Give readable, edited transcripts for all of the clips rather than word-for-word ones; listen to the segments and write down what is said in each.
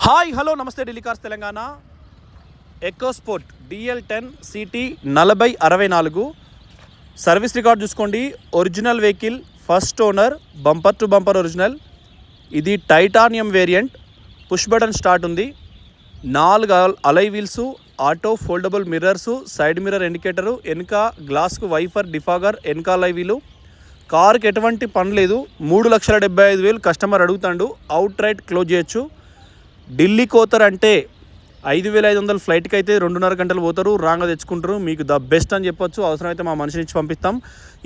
Hi hello నమస్తే Delhi cars Telangana. EcoSport DL10 CT 4064 service record చూసుకోండి. Original vehicle, first owner, bumper to bumper original. ఇది titanium variant, push button start ఉంది. 4 alloy wheels, auto foldable mirrors, side mirror indicator, వెనుక గ్లాస్కు వైఫర్, defogger, వెనుక అలై వీలు. కార్కి ఎటువంటి పని లేదు. 3,75,000 కస్టమర్ అడుగుతాడు. అవుట్ రైట్ క్లోజ్ చేయొచ్చు. ఢిల్లీ కోతర్ అంటే 5,500 ఫ్లైట్కి అయితే 2.5 గంటలు పోతారు, రాంగా తెచ్చుకుంటారు. మీకు ద బెస్ట్ అని చెప్పొచ్చు. అవసరమైతే మా మనిషి నుంచి పంపిస్తాం.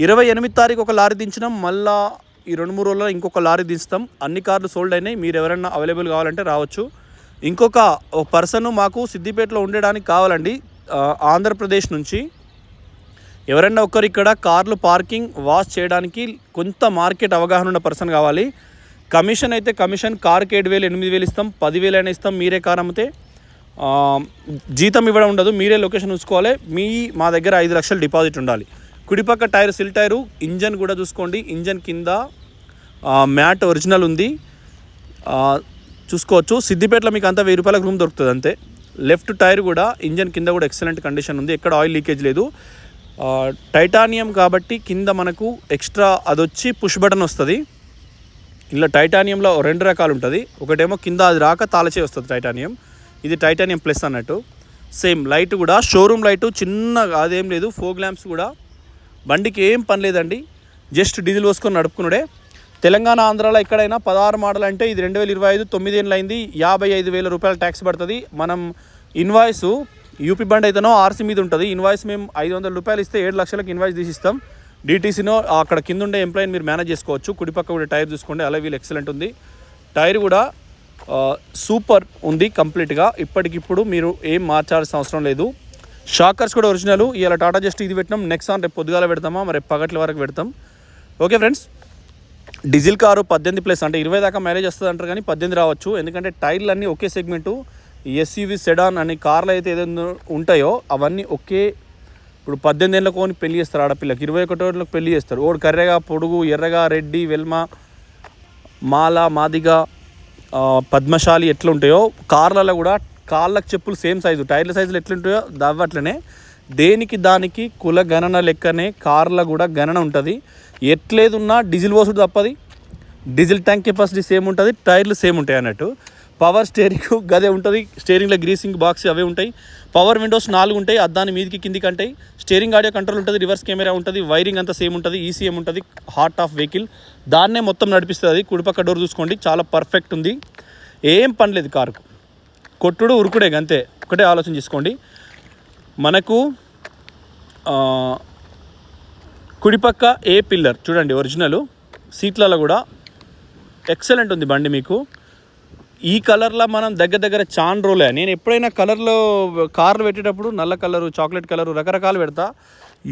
28 తారీఖు ఒక లారీ దించినాం, మళ్ళీ ఈ 2-3 రోజుల్లో ఇంకొక లారీ దించుతాం. అన్ని కార్లు సోల్డ్ అయినాయి. మీరు ఎవరైనా అవైలబుల్ కావాలంటే రావచ్చు. ఇంకొక పర్సన్ మాకు సిద్దిపేటలో ఉండడానికి కావాలండి, ఆంధ్రప్రదేశ్ నుంచి. ఎవరైనా ఒక్కరు ఇక్కడ కార్లు పార్కింగ్, వాష్ చేయడానికి కొంత మార్కెట్ అవగాహన ఉన్న పర్సన్ కావాలి. కమిషన్ అయితే కమిషన్, కార్కి 7,000 8,000 ఇస్తాం, 10,000 అయినా ఇస్తాం. మీరే కార్ అమ్మితే జీతం ఇవ్వడం ఉండదు, మీరే లొకేషన్ ఉంచుకోవాలి. మా దగ్గర 5 లక్షలు డిపాజిట్ ఉండాలి. కుడిపక్క టైర్ సిల్ టైరు. ఇంజన్ కూడా చూసుకోండి. ఇంజన్ కింద మ్యాట్ ఒరిజినల్ ఉంది, చూసుకోవచ్చు. సిద్దిపేటలో మీకు అంతా 1,000 రూపాయలకు రూమ్ దొరుకుతుంది అంతే. లెఫ్ట్ టైర్ కూడా, ఇంజన్ కింద కూడా ఎక్సలెంట్ కండిషన్ ఉంది, ఎక్కడ ఆయిల్ లీకేజ్ లేదు. టైటానియం కాబట్టి కింద మనకు ఎక్స్ట్రా అది వచ్చి పుష్ బటన్ వస్తుంది. ఇలా టైటానియంలో 2 రకాలు ఉంటుంది. ఒకటేమో కింద అది రాక తాళచే వస్తుంది టైటానియం, ఇది టైటానియం ప్లస్ అన్నట్టు. సేమ్ లైట్ కూడా షోరూమ్ లైటు, చిన్నగా అదేం లేదు. ఫోగ్ ల్యాంప్స్ కూడా. బండికి ఏం పని లేదండి, జస్ట్ డీజిల్ పోసుకొని నడుపుకున్నాడే. తెలంగాణ ఆంధ్రాలో ఎక్కడైనా 16 మోడల్ అంటే ఇది 2025, 9 ఏళ్ళు అయింది. 55,000 రూపాయలు ట్యాక్స్ పడుతుంది. మనం ఇన్వాయిస్ యూపీ బండి అయితేనో ఆర్సీ మీద ఉంటుంది. ఇన్వాయిస్ మేము 500 రూపాయలు ఇస్తే 7 లక్షలకు ఇన్వాయిస్ తీసిస్తాం. DTCనో అక్కడ కింద ఉండే ఎంప్లాయీని మీరు మేనేజ్ చేసుకోవచ్చు. కుడిపక్క కూడా టైర్ చూసుకోండి, అలా వీల్ ఎక్సలెంట్ ఉంది. టైర్ కూడా సూపర్ ఉంది కంప్లీట్గా. ఇప్పటికిప్పుడు మీరు ఏం మార్చాల్సిన అవసరం లేదు. షాకర్స్ కూడా ఒరిజినల్. ఇలా టాటా జస్ట్ ఇది పెట్టినాం, నెక్సాన్ రేపు పొద్దుగాల పెడతామా, మరి పగట్ల వరకు పెడతాం. ఓకే ఫ్రెండ్స్, డీజిల్ కారు 18+ అంటే 20 దాకా మైలేజ్ వస్తుంది అంటారు, కానీ 18 రావచ్చు. ఎందుకంటే టైర్లు అన్నీ ఒకే సెగ్మెంటు. SUV సెడాన్ అని కార్లు అయితే ఏదైనా ఉంటాయో అవన్నీ ఒకే. ఇప్పుడు 18 ఏళ్ళ కోని పెళ్లి చేస్తారు ఆడపిల్లకి, 21 ఏళ్ళకి పెళ్లి చేస్తారు. ఓడు కర్రెగా, పొడుగు, ఎర్రగా, రెడ్డి, వెల్మ, మాల, మాదిగ, పద్మశాలి ఎట్లా ఉంటాయో కార్లలో కూడా కాళ్ళకు చెప్పులు సేమ్ సైజు, టైర్ల సైజులు ఎట్లుంటాయో అట్లనే దేనికి దానికి కుల గణన లెక్కనే కార్ల కూడా గణన ఉంటుంది. ఎట్లేదున్నా డీజిల్ పోసుడు తప్పది. డీజిల్ ట్యాంక్ కెపాసిటీ సేమ్ ఉంటుంది, టైర్లు సేమ్ ఉంటాయి అన్నట్టు. పవర్ స్టీరింగ్ గదే ఉంటుంది. స్టీరింగ్లో గ్రీసింగ్ బాక్స్ అవే ఉంటాయి. పవర్ విండోస్ 4 ఉంటాయి, అద్దాన్ని మీదికి కిందికి అంటాయి. స్టీరింగ్ ఆడియో కంట్రోల్ ఉంటుంది, రివర్స్ కెమెరా ఉంటుంది, వైరింగ్ అంతా సేమ్ ఉంటుంది. ECM ఉంటుంది, హార్ట్ ఆఫ్ వెహికల్ దాన్నే మొత్తం నడిపిస్తుంది. కుడిపక్క డోర్ చూసుకోండి, చాలా పర్ఫెక్ట్ ఉంది. ఏం పని లేదు కారుకు, కొట్టుడు ఉరుకుడే అంతే. ఒకటే ఆలోచన చేసుకోండి. మనకు కుడిపక్క ఏ పిల్లర్ చూడండి ఒరిజినల్. సీట్లలో కూడా ఎక్సలెంట్ ఉంది బండి. మీకు ఈ కలర్లో మనం దగ్గర చాన్ రోలే. నేను ఎప్పుడైనా కలర్లో కార్లు పెట్టేటప్పుడు నల్ల కలరు, చాక్లెట్ కలరు, రకరకాలు పెడతా.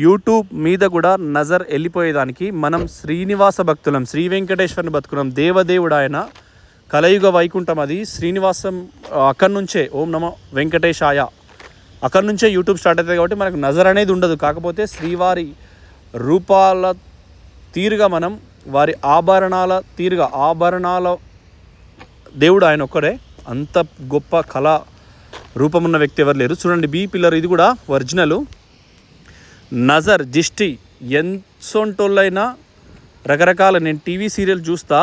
యూట్యూబ్ మీద కూడా నజర్ వెళ్ళిపోయేదానికి మనం శ్రీనివాస భక్తులం, శ్రీ వెంకటేశ్వరుని బతుకున్నాం. దేవదేవుడు ఆయన, కలయుగ వైకుంఠం అది. శ్రీనివాసం అక్కడి నుంచే, ఓం నమో వెంకటేశాయ, అక్కడి నుంచే యూట్యూబ్ స్టార్ట్ అవుతుంది. కాబట్టి మనకు నజర్ అనేది ఉండదు. కాకపోతే శ్రీవారి రూపాల తీరుగా మనం, వారి ఆభరణాల తీరుగా, ఆభరణాల దేవుడు ఆయన ఒక్కడే. అంత గొప్ప కళా రూపమున్న వ్యక్తి ఎవరు లేరు. చూడండి బీ పిల్లర్, ఇది కూడా ఒరిజినల్. నజర్ దిష్టి ఎంతోళ్ళైనా రకరకాల, నేను టీవీ సీరియల్ చూస్తా,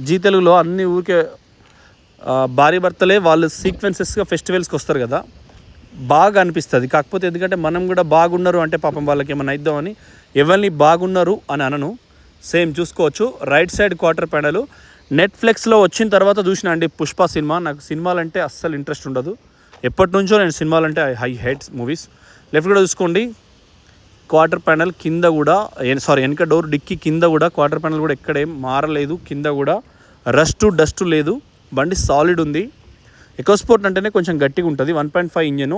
జీ తెలుగులో అన్ని ఊరికే భార్య భర్తలే వాళ్ళు సీక్వెన్సెస్గా ఫెస్టివల్స్కి వస్తారు కదా, బాగా అనిపిస్తుంది. కాకపోతే ఎందుకంటే మనం కూడా బాగున్నారు అంటే పాపం వాళ్ళకి ఏమైనా ఇద్దామని ఎవరిని బాగున్నారు అని అనను. సేమ్ చూసుకోవచ్చు. Right side quarter panel. నెట్ఫ్లిక్స్లో వచ్చిన తర్వాత చూసిన అండి పుష్ప సినిమా. నాకు సినిమాలంటే అస్సలు ఇంట్రెస్ట్ ఉండదు, ఎప్పటి నుంచో నేను సినిమాలంటే ఐ హేట్ మూవీస్. లెఫ్ట్ కూడా చూసుకోండి, క్వార్టర్ ప్యానల్ కింద కూడా, వెనక డోర్ డిక్కీ కింద కూడా క్వార్టర్ ప్యానల్ కూడా ఎక్కడేం మారలేదు. కింద కూడా డస్ట్ లేదు. బండి సాలిడ్ ఉంది. ఎకోస్పోర్ట్ అంటేనే కొంచెం గట్టిగా ఉంటుంది. 1.5 engine,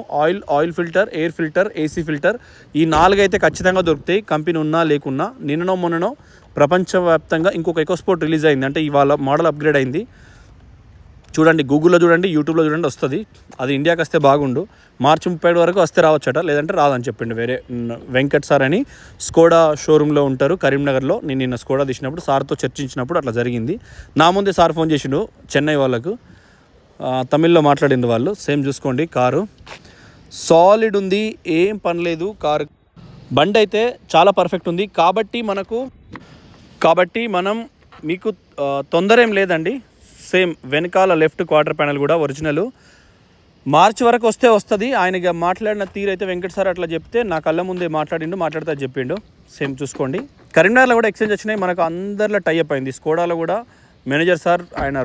oil filter, air filter, AC filter, ఈ 4 అయితే ఖచ్చితంగా దొరుకుతాయి, కంపెనీ ఉన్నా లేకున్నా. నిన్ననో మొన్ననో ప్రపంచవ్యాప్తంగా ఇంకొక ఎకోస్పోర్ట్ రిలీజ్ అయింది, అంటే ఇవాళ మోడల్ అప్గ్రేడ్ అయింది. చూడండి, గూగుల్లో చూడండి, యూట్యూబ్లో చూడండి, వస్తుంది. అది ఇండియాకి వస్తే బాగుండు. మార్చి 30 వరకు వస్తే రావచ్చట, లేదంటే రాదని చెప్పిండు వేరే వెంకట్ సార్ అని. స్కోడా షోరూంలో ఉంటారు కరీంనగర్లో. నేను నిన్న స్కోడా తీసినప్పుడు సార్తో చర్చించినప్పుడు అట్లా జరిగింది. నా ముందే సార్ ఫోన్ చేసిండు చెన్నై వాళ్ళకు. తమిళ్లో మాట్లాడింది వాళ్ళు. సేమ్ చూసుకోండి, కారు సాలిడ్ ఉంది, ఏం పని లేదు. కారు బండి అయితే చాలా పర్ఫెక్ట్ ఉంది. కాబట్టి మనం మీకు తొందర ఏం లేదండి. సేమ్ వెనకాల లెఫ్ట్ క్వార్టర్ ప్యానల్ కూడా ఒరిజినల్. మార్చి వరకు వస్తుంది. ఆయనగా మాట్లాడిన తీరైతే వెంకట్ సార్ అట్లా చెప్తే నా కళ్ళ ముందే మాట్లాడితే చెప్పిండు. సేమ్ చూసుకోండి. కరీంనగర్లో కూడా ఎక్స్చేంజ్ వచ్చినాయి, మనకు అందరిలో టైఅప్ అయింది. స్కోడాలో కూడా మేనేజర్ సార్ ఆయన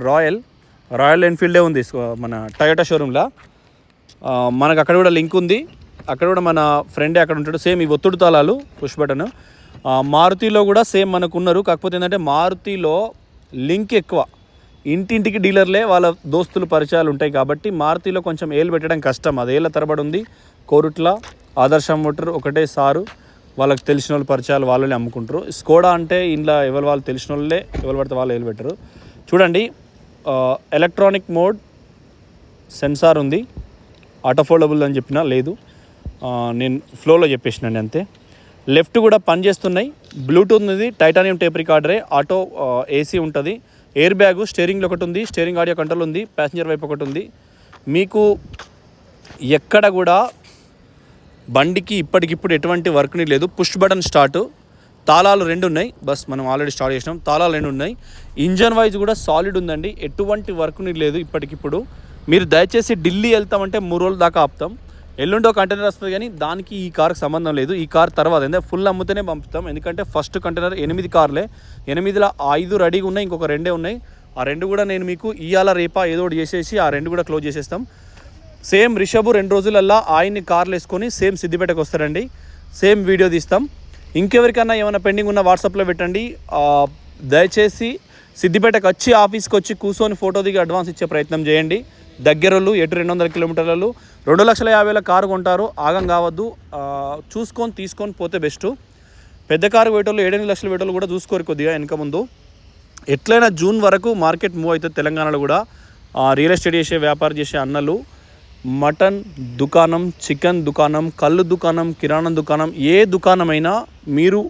రాయల్ ఎన్ఫీల్డే ఉంది మన టయోటా షోరూమ్లో. మనకు అక్కడ కూడా లింక్ ఉంది, అక్కడ కూడా మన ఫ్రెండే అక్కడ ఉంటాడు. సేమ్ ఈ ఒత్తుడు తాళాలు పుష్ బటన్. మారుతిలో కూడా సేమ్ మనకు ఉన్నారు. కాకపోతే ఏంటంటే మారుతిలో లింక్ ఎక్కువ, ఇంటింటికి డీలర్లే వాళ్ళ దోస్తులు పరిచయాలు ఉంటాయి కాబట్టి మారుతిలో కొంచెం ఏలు పెట్టడం కష్టం. అది ఏళ్ళ తరబడి ఉంది. కోరుట్ల ఆదర్శ మోటార్ ఒకటే సారు, వాళ్ళకి తెలిసిన వాళ్ళు పరిచయాలు వాళ్ళని అమ్ముకుంటారు. స్కోడా అంటే ఇంట్లో వాళ్ళు తెలిసిన వాళ్ళే, ఎవరు పడితే వాళ్ళు ఏలు పెట్టరు. చూడండి, ఎలక్ట్రానిక్ మోడ్ సెన్సార్ ఉంది. ఆటో ఫోల్డబుల్ అని చెప్పినా లేదు, నేను ఫ్లోలో చెప్పేసినండి అంతే. లెఫ్ట్ కూడా పని చేస్తున్నాయి. బ్లూటూత్ ఉంది, టైటానియం టేప్ రికార్డరే, ఆటో ఏసీ ఉంటుంది, ఎయిర్ బ్యాగు, స్టీరింగ్లో ఒకటి ఉంది, స్టీరింగ్ ఆడియో కంట్రోల్ ఉంది, ప్యాసింజర్ వైపు ఒకటి ఉంది. మీకు ఎక్కడ కూడా బండికి ఇప్పటికిప్పుడు ఎటువంటి వర్క్ని లేదు. పుష్ బటన్ స్టార్ట్, తాళాలు 2 ఉన్నాయి. బస్ మనం ఆల్రెడీ స్టార్ట్ చేసినాం, తాళాలు 2 ఉన్నాయి. ఇంజన్ వైజ్ కూడా సాలిడ్ ఉందండి, ఎటువంటి వర్క్ని లేదు ఇప్పటికిప్పుడు. మీరు దయచేసి ఢిల్లీ వెళ్తామంటే 3 రోజుల దాకా ఆపుతాం. ఎల్లుండో కంటైనర్ వస్తుంది, కానీ దానికి ఈ కార్కి సంబంధం లేదు. ఈ కార్ తర్వాత ఎందుకంటే ఫుల్ అమ్ముతేనే పంపుతాం. ఎందుకంటే ఫస్ట్ కంటైనర్ 8 కార్లే, 8లో 5 రెడీగా ఉన్నాయి, ఇంకొక 2 ఉన్నాయి. ఆ 2 కూడా నేను మీకు ఇవాళ రేపా ఏదో ఒకటి చేసేసి ఆ 2 కూడా క్లోజ్ చేసేస్తాం. సేమ్ రిషబ్ 2 రోజులల్లా ఆయన్ని కార్లు వేసుకొని సేమ్ సిద్దిపేటకు వస్తారండి. సేమ్ వీడియో తీస్తాం. ఇంకెవరికన్నా ఏమైనా పెండింగ్ ఉన్న వాట్సాప్లో పెట్టండి. దయచేసి సిద్దిపేటకు వచ్చి ఆఫీస్కి వచ్చి కూర్చొని ఫోటో దిగి అడ్వాన్స్ ఇచ్చే ప్రయత్నం చేయండి. దగ్గరలు 200 కిలోమీటర్లు 2,50,000 కారు కొంటారు, ఆగం కావద్దు. చూసుకొని తీసుకొని పోతే బెస్ట్. పెద్ద కారు పోయేటోళ్ళు 7-8 లక్షలు పోయేటోళ్ళు కూడా చూసుకోరు కొద్దిగా వెనక ముందు. ఎట్లయినా జూన్ వరకు మార్కెట్ మూవ్ అవుతుంది తెలంగాణలో కూడా. రియల్ ఎస్టేట్ చేసే వ్యాపారం చేసే అన్నలు మటన్ దుకాణం, చికెన్ దుకాణం, కళ్ళు దుకాణం, కిరాణం దుకాణం, ఏ దుకాణమైనా మీరు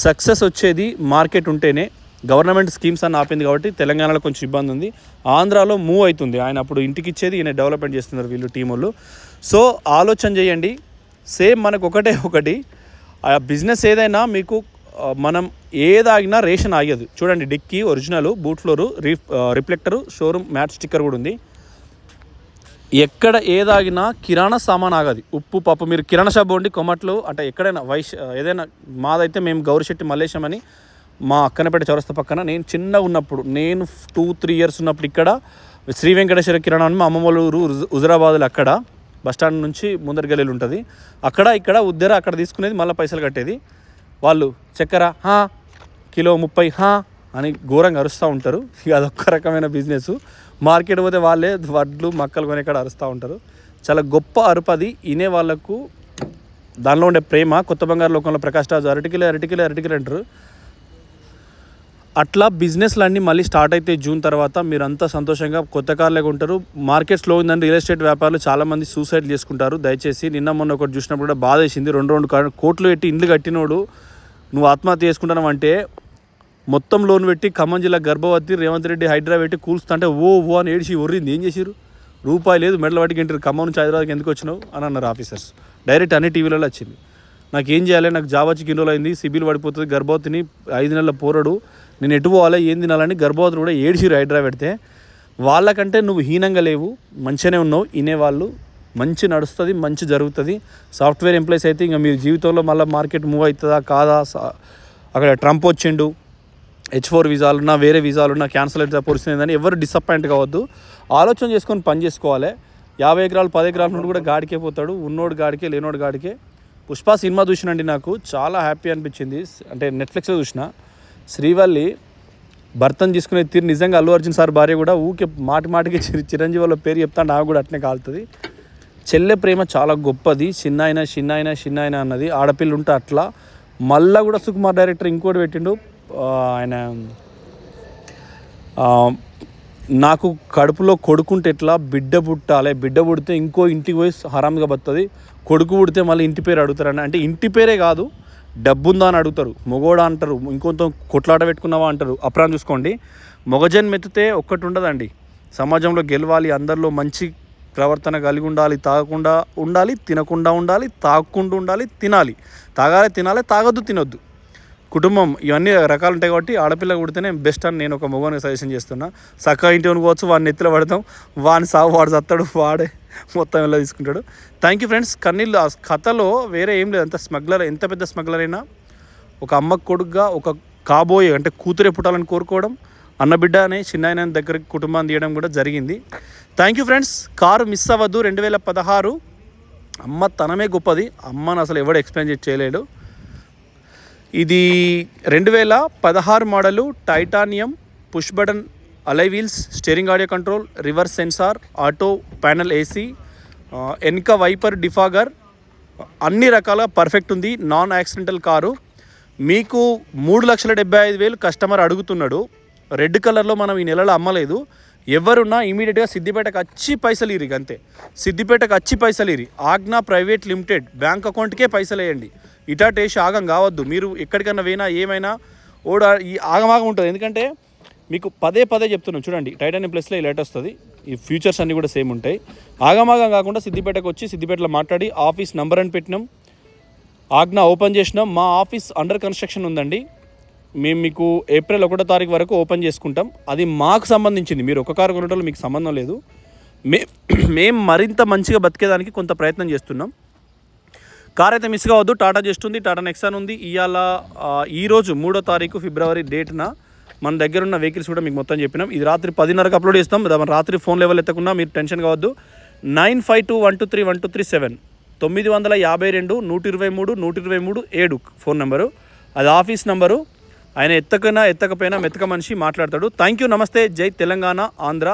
సక్సెస్ వచ్చేది మార్కెట్ ఉంటేనే. గవర్నమెంట్ స్కీమ్స్ అని ఆపింది కాబట్టి తెలంగాణలో కొంచెం ఇబ్బంది ఉంది. ఆంధ్రాలో మూవ్ అవుతుంది. ఆయన అప్పుడు ఇంటికి ఇచ్చేది ఈయన డెవలప్మెంట్ చేస్తున్నారు వీళ్ళు టీం వాళ్ళు. సో ఆలోచన చేయండి. సేమ్ మనకు ఒకటి ఆ బిజినెస్ ఏదైనా మీకు మనం ఏదాగినా రేషన్ ఆగదు. చూడండి, dickey original, boot floor, reflector, showroom mat sticker కూడా ఉంది. ఎక్కడ ఏదాగినా కిరాణా సామాన్ ఆగది. ఉప్పు పప్పు మీరు కిరాణా షాప్ పోండి కొమట్లు అంటే ఎక్కడైనా ఏదైనా. మాదైతే మేము గౌరిశెట్టి మల్లేశం అని మా అక్కనపేట చౌరస్తా పక్కన, నేను చిన్నగా ఉన్నప్పుడు, నేను 2-3 ఇయర్స్ ఉన్నప్పుడు ఇక్కడ శ్రీ వెంకటేశ్వర కిరాణా అని మా అమ్మమ్మ ఊరు హుజరాబాద్లో, అక్కడ బస్టాండ్ నుంచి ముందరి గల్లీలు ఉంటుంది. ఇక్కడ ఉద్దర అక్కడ తీసుకునేది, మళ్ళీ పైసలు కట్టేది. వాళ్ళు చక్కెర కిలో 30 అని ఘోరంగా అరుస్తూ ఉంటారు. ఇక అదొక్క రకమైన బిజినెస్. మార్కెట్ పోతే వాళ్ళే వడ్లు మక్కలు కొని ఇక్కడ అరుస్తూ ఉంటారు. చాలా గొప్ప అరుపది. ఇనే వాళ్ళకు దానిలో ఉండే ప్రేమ. కొత్త బంగారు లోకంలో ప్రకాష్ రాజు అరటికిలో అంటారు. అట్లా బిజినెస్లు అన్నీ మళ్ళీ స్టార్ట్ అయితే జూన్ తర్వాత మీరంతా సంతోషంగా కొత్త కార్లే ఉంటారు. మార్కెట్ స్లో ఉందని రియల్ ఎస్టేట్ వ్యాపారులు చాలామంది సూసైడ్ చేసుకుంటారు. దయచేసి నిన్న మొన్న ఒకటి చూసినప్పుడు కూడా బాధ వేసింది. 2 కోట్లు పెట్టి ఇండ్లు కట్టినోడు నువ్వు ఆత్మహత్య చేసుకుంటావు అంటే, మొత్తం లోన్ పెట్టి ఖమ్మం జిల్లా గర్భవతి రేవంత్ రెడ్డి హైడ్రా పెట్టి కూల్స్తుంటే ఓ అని ఏడిచి ఒర్రింది. ఏం చేసిరు? రూపాయి లేదు, మెడల వాటికి ఏంటారు, ఖమ్మం నుంచి హైదరాబాద్కి ఎందుకు వచ్చినావు అని అన్నారు ఆఫీసర్స్. డైరెక్ట్ అన్ని టీవీలలో వచ్చింది. నాకు ఏం చేయాలి, నాకు జాబ్ వచ్చి కింద అయింది, సిబిల్ పడిపోతుంది, గర్భవతిని 5 నెలల పోరడు, నేను ఎటు పోవాలి, ఏం తినాలని గర్భవతులు కూడా ఏడిచిరు హైడ్రా పెడితే. వాళ్ళకంటే నువ్వు హీనంగా లేవు, మంచిగానే ఉన్నావు. ఇనేవాళ్ళు మంచి నడుస్తుంది, మంచి జరుగుతుంది. సాఫ్ట్వేర్ ఎంప్లాయీస్ అయితే ఇంకా మీరు జీవితంలో మళ్ళీ మార్కెట్ మూవ్ అవుతుందా కాదా, అక్కడ ట్రంప్ వచ్చిండు, H4 వీసాలున్నా వేరే వీసాలున్నా క్యాన్సిల్ అయితే పొడిచిందని ఎవరు డిసప్పాయింట్ కావద్దు. ఆలోచన చేసుకొని పని చేసుకోవాలి. 50 ఎకరాలు 10 ఎకరాల నుండి కూడా గాడికే పోతాడు. ఉన్నోడు గాడికే, లేనోడు గాడికే. పుష్ప సినిమా చూసినండి, నాకు చాలా హ్యాపీ అనిపించింది. అంటే నెట్ఫ్లిక్స్లో చూసిన. శ్రీవల్లి భర్తను తీసుకునే తీరు నిజంగా అల్లు అర్జున్ సార్ భార్య కూడా ఊకే మాటికి చిరంజీవి వాళ్ళ పేరు చెప్తా నాకు కూడా అట్నే కాలుతుంది. చెల్లె ప్రేమ చాలా గొప్పది. చిన్నాయన అన్నది ఆడపిల్ల ఉంటే అట్లా. మళ్ళా కూడా సుకుమార్ డైరెక్టర్ ఇంకోటి పెట్టిండు. ఆయన నాకు కడుపులో కొడుకుంటే ఎట్లా, బిడ్డ పుట్టాలి, బిడ్డ పుడితే ఇంకో ఇంటికి పోయి హరామ్గా బతుంది, కొడుకు పుడితే మళ్ళీ ఇంటి పేరు అడుగుతారని. అంటే ఇంటి పేరే కాదు, డబ్బుందా అని అడుగుతారు. మొగోడా అంటారు, ఇంకొంత కొట్లాట పెట్టుకున్నావా అంటారు. అప్రాన్ చూసుకోండి. మొగజన్ మెత్తితే ఒక్కటి ఉండదండి. సమాజంలో గెలవాలి, అందరిలో మంచి ప్రవర్తన కలిగి ఉండాలి, తాగకుండా ఉండాలి, తినకుండా ఉండాలి, తాగకుండా ఉండాలి, తినాలి, తాగాలి, తినాలి, తాగొద్దు, తినొద్దు, కుటుంబం, ఇవన్నీ రకాలు ఉంటాయి. కాబట్టి ఆడపిల్ల కుడితేనే బెస్ట్ అని నేను ఒక మగవానికి సజెషన్ చేస్తున్నా. చక్కగా ఇంటి అనుకోవచ్చు, వాడిని ఎత్తులో పడతాం, వాడిని సాగు వాడు చస్తాడు, వాడే మొత్తం ఎలా తీసుకుంటాడు. Thank you friends. కన్నీళ్ళు ఆ కథలో వేరే ఏం లేదు. అంత స్మగ్లర్, ఎంత పెద్ద స్మగ్లర్ అయినా ఒక అమ్మ కొడుకుగా ఒక కాబోయే అంటే కూతురే పుట్టాలని కోరుకోవడం, అన్నబిడ్డ అనే చిన్న దగ్గరికి కుటుంబాన్ని తీయడం కూడా జరిగింది. Thank you friends. Car miss అవ్వద్దు. 2016 అమ్మ తనమే గొప్పది. అమ్మను అసలు ఎవడు ఎక్స్ప్లెయిన్ చేయలేడు. ఇది 2016 మోడలు, టైటానియం, పుష్ బటన్ అలై wheels, steering audio control, reverse censor, auto panel AC, వెనక వైపర్ డిఫాగర్, అన్ని రకాల పర్ఫెక్ట్ ఉంది. Non accidental car. మీకు 3,75,000 కస్టమర్ అడుగుతున్నాడు. రెడ్ కలర్లో మనం ఈ నెలలో అమ్మలేదు. ఎవరున్నా ఇమీడియట్గా సిద్దిపేటకు వచ్చి పైసలు ఇరి, అంతే. సిద్దిపేటకు వచ్చి పైసలు ఇరి. ఆజ్ఞా ప్రైవేట్ లిమిటెడ్ బ్యాంక్ అకౌంట్కే పైసలు వేయండి. ఇటాటేసి ఆగం కావద్దు. మీరు ఎక్కడికన్నా పోయినా ఏమైనా ఈ ఆగమాగం ఉంటుంది. ఎందుకంటే మీకు పదే చెప్తున్నాం. చూడండి, టైటానియం ప్లస్లో ఈ లైట్ వస్తుంది. ఈ ఫ్యూచర్స్ అన్నీ కూడా సేమ్ ఉంటాయి. ఆగమాగం కాకుండా సిద్దిపేటకు వచ్చి సిద్దిపేటలో మాట్లాడి ఆఫీస్ నంబర్ అని పెట్టినాం, ఆజ్ఞ ఓపెన్ చేసినాం. మా ఆఫీస్ అండర్ కన్స్ట్రక్షన్ ఉందండి. మేము మీకు ఏప్రిల్ 1వ తారీఖు వరకు ఓపెన్ చేసుకుంటాం. అది మాకు సంబంధించింది. మీరు ఒక కారు కొనటంలో మీకు సంబంధం లేదు. మేము మరింత మంచిగా బతికేదానికి కొంత ప్రయత్నం చేస్తున్నాం. కార్ అయితే మిస్ కావద్దు. టాటా జస్ట్ ఉంది, టాటా నెక్సాన్ ఉంది. ఈరోజు 3వ తారీఖు ఫిబ్రవరి డేట్న మన దగ్గర ఉన్న వెహికల్స్ కూడా మీకు మొత్తం చెప్పినాం. ఇది రాత్రి 10:30కి అప్లోడ్ చేస్తాం. రాత్రి ఫోన్ లెవెల్ ఎత్తకుండా మీరు టెన్షన్ కావద్దు. 9521231237 952-123-123-7 ఫోన్ నెంబరు. అది ఆఫీస్ నెంబరు. ఆయన ఎత్తకపోయినా మెత్తక మనిషి మాట్లాడతాడు. Thank you. నమస్తే. జై తెలంగాణ, ఆంధ్ర.